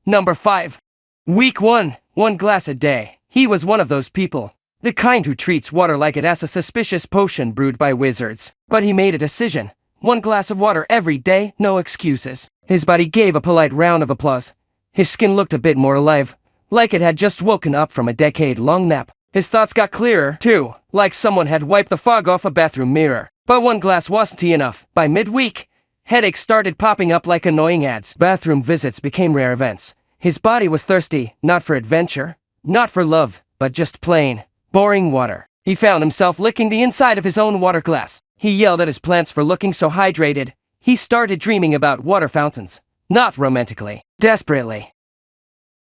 Number 5. Week 1, 1 glass a day. He was one of those people. The kind who treats water like it as a suspicious potion brewed by wizards. But he made a decision. 1 glass of water every day, no excuses. His body gave a polite round of applause. His skin looked a bit more alive, like it had just woken up from a decade-long nap. His thoughts got clearer, too, like someone had wiped the fog off a bathroom mirror. But 1 glass wasn't enough. By midweek, headaches started popping up like annoying ads. Bathroom visits became rare events. His body was thirsty, not for adventure, not for love, but just plain, boring water. He found himself licking the inside of his own water glass. He yelled at his plants for looking so hydrated. He started dreaming about water fountains. Not romantically, desperately.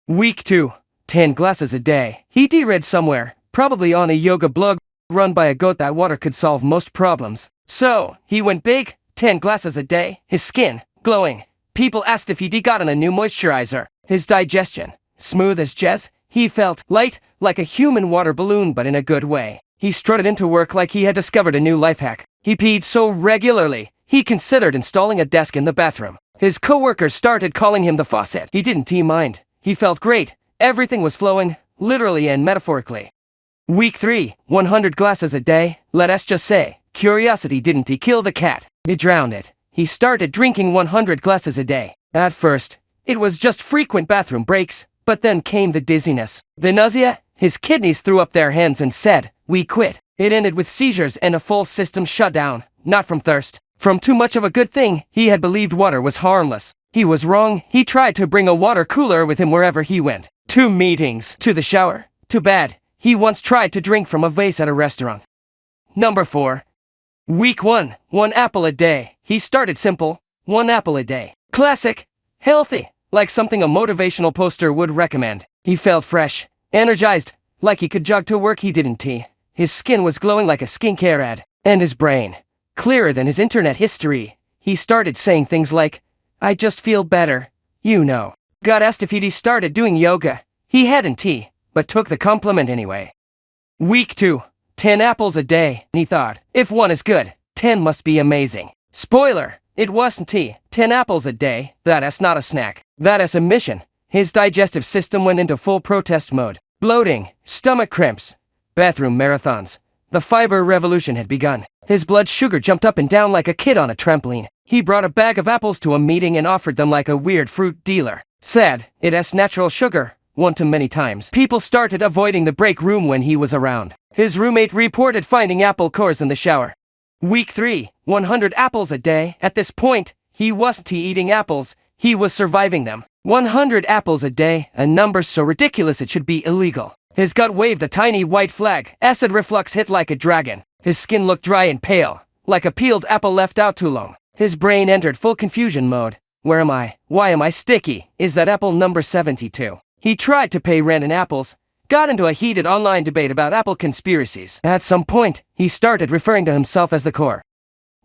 Week 2, 10 glasses a day. He read somewhere, probably on a yoga blog run by a goat, that water could solve most problems. So, he went big, 10 glasses a day, his skin, glowing. People asked if he'd gotten a new moisturizer. His digestion, smooth as jazz. He felt light, like a human water balloon, but in a good way. He strutted into work like he had discovered a new life hack. He peed so regularly, he considered installing a desk in the bathroom. His coworkers started calling him the faucet. He didn't mind. He felt great. Everything was flowing, literally and metaphorically. Week 3, 100 glasses a day. Let us just say, curiosity didn't kill the cat. It drowned it. He started drinking 100 glasses a day. At first, it was just frequent bathroom breaks, but then came the dizziness, the nausea. His kidneys threw up their hands and said, "We quit." It ended with seizures and a full system shutdown, not from thirst. From too much of a good thing, he had believed water was harmless. He was wrong. He tried to bring a water cooler with him wherever he went. To meetings, to the shower, to bed. He once tried to drink from a vase at a restaurant. Number 4. Week 1, 1 apple a day. He started simple, 1 apple a day. Classic, healthy, like something a motivational poster would recommend. He felt fresh, energized, like he could jog to work. He didn't. His skin was glowing like a skincare ad. And his brain, clearer than his internet history. He started saying things like, "I just feel better, you know." Got asked if he'd started doing yoga. He hadn't, but took the compliment anyway. Week 2, 10 apples a day. He thought, if 1 is good, 10 must be amazing. Spoiler, it wasn't. 10 apples a day, that's not a snack. That's a mission. His digestive system went into full protest mode. Bloating, stomach cramps, bathroom marathons. The fiber revolution had begun. His blood sugar jumped up and down like a kid on a trampoline. He brought a bag of apples to a meeting and offered them like a weird fruit dealer. Said, it has natural sugar, 1 to many times. People started avoiding the break room when he was around. His roommate reported finding apple cores in the shower. Week 3, 100 apples a day. At this point, he wasn't eating apples, he was surviving them. 100 apples a day, a number so ridiculous it should be illegal. His gut waved a tiny white flag. Acid reflux hit like a dragon. His skin looked dry and pale, like a peeled apple left out too long. His brain entered full confusion mode. Where am I? Why am I sticky? Is that apple number 72? He tried to pay rent in apples, got into a heated online debate about apple conspiracies. At some point, he started referring to himself as the core.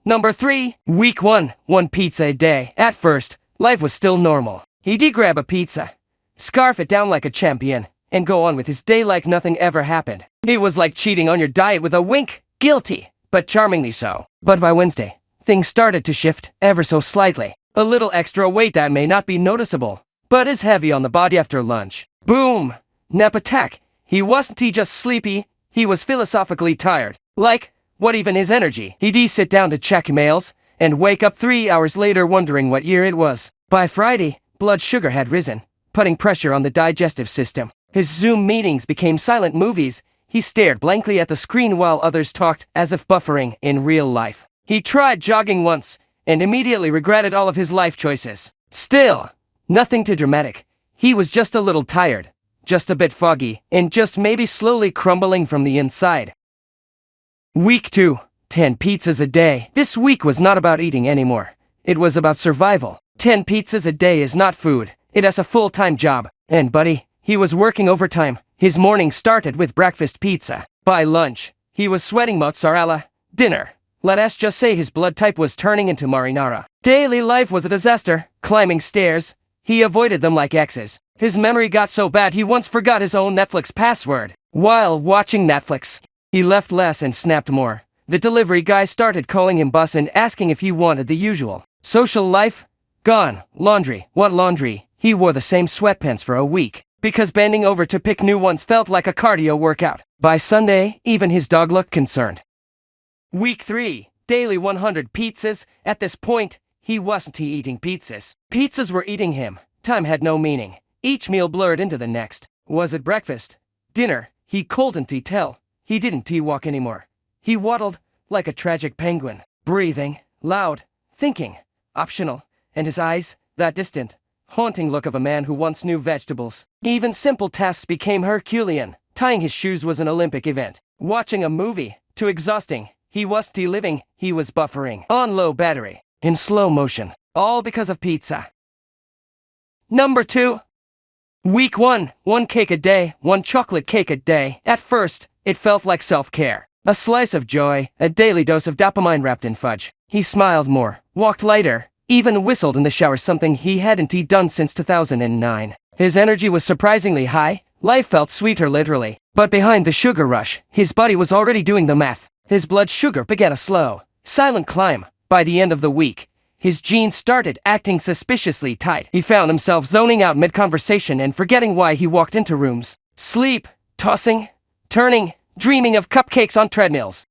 Number 3, week 1, 1 pizza a day. At first, life was still normal. He'd grab a pizza, scarf it down like a champion, and go on with his day like nothing ever happened. It was like cheating on your diet with a wink. Guilty, but charmingly so. But by Wednesday, things started to shift, ever so slightly. A little extra weight that may not be noticeable, but is heavy on the body after lunch. Boom! Nap attack. He wasn't just sleepy, he was philosophically tired. Like, what even is energy? He'd sit down to check mails, and wake up 3 hours later wondering what year it was. By Friday, blood sugar had risen, putting pressure on the digestive system. His Zoom meetings became silent movies. He stared blankly at the screen while others talked, as if buffering in real life. He tried jogging once, and immediately regretted all of his life choices. Still, nothing too dramatic. He was just a little tired, just a bit foggy, and just maybe slowly crumbling from the inside. Week 2, 10 pizzas a day. This week was not about eating anymore. It was about survival. 10 pizzas a day is not food. It has a full-time job. And buddy, he was working overtime. His morning started with breakfast pizza. By lunch, he was sweating mozzarella. Dinner, let us just say his blood type was turning into marinara. Daily life was a disaster. Climbing stairs, he avoided them like exes. His memory got so bad he once forgot his own Netflix password. While watching Netflix, he left less and snapped more. The delivery guy started calling him boss and asking if he wanted the usual. Social life? Gone. Laundry. What laundry? he wore the same sweatpants for a week, because bending over to pick new ones felt like a cardio workout. By Sunday, even his dog looked concerned. Week 3, daily 100 pizzas. At this point, he wasn't eating pizzas. Pizzas were eating him. Time had no meaning. Each meal blurred into the next. Was it breakfast? Dinner? He couldn't tell. He didn't walk anymore. He waddled like a tragic penguin, breathing, loud, thinking, optional, and his eyes, that distant, haunting look of a man who once knew vegetables. Even simple tasks became Herculean. Tying his shoes was an Olympic event. Watching a movie, too exhausting. He wasn't living, he was buffering. On low battery, in slow motion. All because of pizza. Number 2. Week 1, 1 cake a day, 1 chocolate cake a day. At first, it felt like self-care. A slice of joy, a daily dose of dopamine wrapped in fudge. He smiled more, walked lighter, even whistled in the shower, something he hadn't done since 2009. His energy was surprisingly high, life felt sweeter literally. But behind the sugar rush, his body was already doing the math. His blood sugar began a slow, silent climb. By the end of the week, his jeans started acting suspiciously tight. He found himself zoning out mid-conversation and forgetting why he walked into rooms. Sleep, tossing, turning, dreaming of cupcakes on treadmills.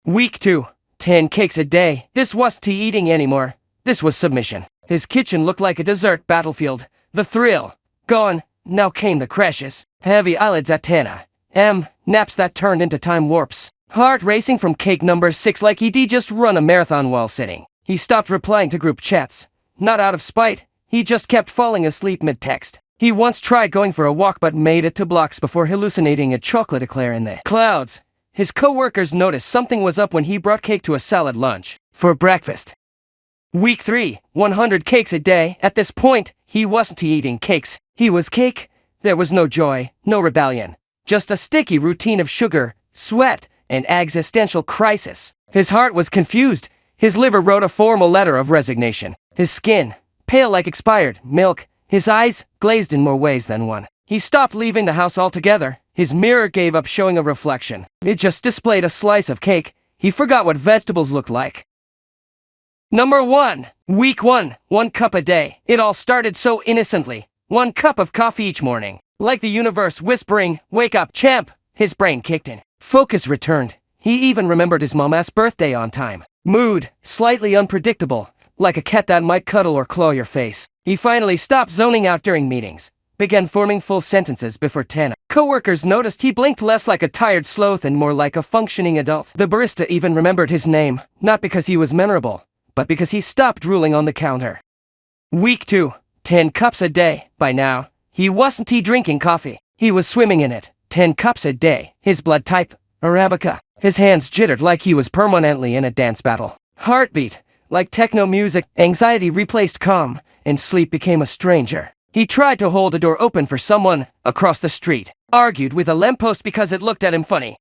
Week 2, 10 cakes a day. This wasn't eating anymore. This was submission. His kitchen looked like a desert battlefield. The thrill, gone. Now came the crashes. Heavy eyelids at 10 a.m. Naps that turned into time warps. Heart racing from cake number 6 like he'd just run a marathon while sitting. He stopped replying to group chats. Not out of spite, he just kept falling asleep mid-text. He once tried going for a walk but made it to blocks before hallucinating a chocolate eclair in the clouds. His co-workers noticed something was up when he brought cake to a salad lunch for breakfast. Week 3, 100 cakes a day. At this point, he wasn't eating cakes. He was cake. There was no joy, no rebellion. Just a sticky routine of sugar, sweat, and existential crisis. His heart was confused. His liver wrote a formal letter of resignation. His skin, pale like expired milk. His eyes, glazed in more ways than one. He stopped leaving the house altogether. His mirror gave up showing a reflection. It just displayed a slice of cake. He forgot what vegetables looked like. Number 1. Week 1, 1 cup a day. It all started so innocently. 1 cup of coffee each morning. Like the universe whispering, "Wake up, champ!" His brain kicked in. Focus returned. He even remembered his mama's birthday on time. Mood, slightly unpredictable, like a cat that might cuddle or claw your face. He finally stopped zoning out during meetings. Began forming full sentences before 10. Coworkers noticed he blinked less like a tired sloth and more like a functioning adult. The barista even remembered his name, not because he was memorable, but because he stopped drooling on the counter. Week 2, 10 cups a day. By now, he wasn't drinking coffee. He was swimming in it. 10 cups a day. His blood type, Arabica. His hands jittered like he was permanently in a dance battle. Heartbeat, like techno music. Anxiety replaced calm, and sleep became a stranger. He tried to hold a door open for someone across the street. Argued with a lamppost because it looked at him funny.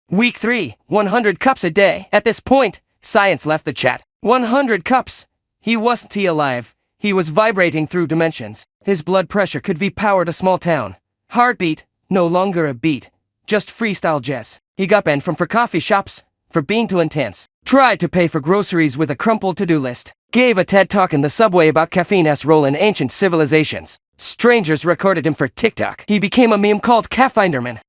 Week 3, 100 cups a day. At this point, science left the chat. 100 cups. He wasn't alive. He was vibrating through dimensions. His blood pressure could V-powered a small town. Heartbeat, no longer a beat. Just freestyle jazz. He got banned for coffee shops, for being too intense. Tried to pay for groceries with a crumpled to-do list. Gave a TED talk in the subway about caffeine's role in ancient civilizations. Strangers recorded him for TikTok. He became a meme called Caffeinderman.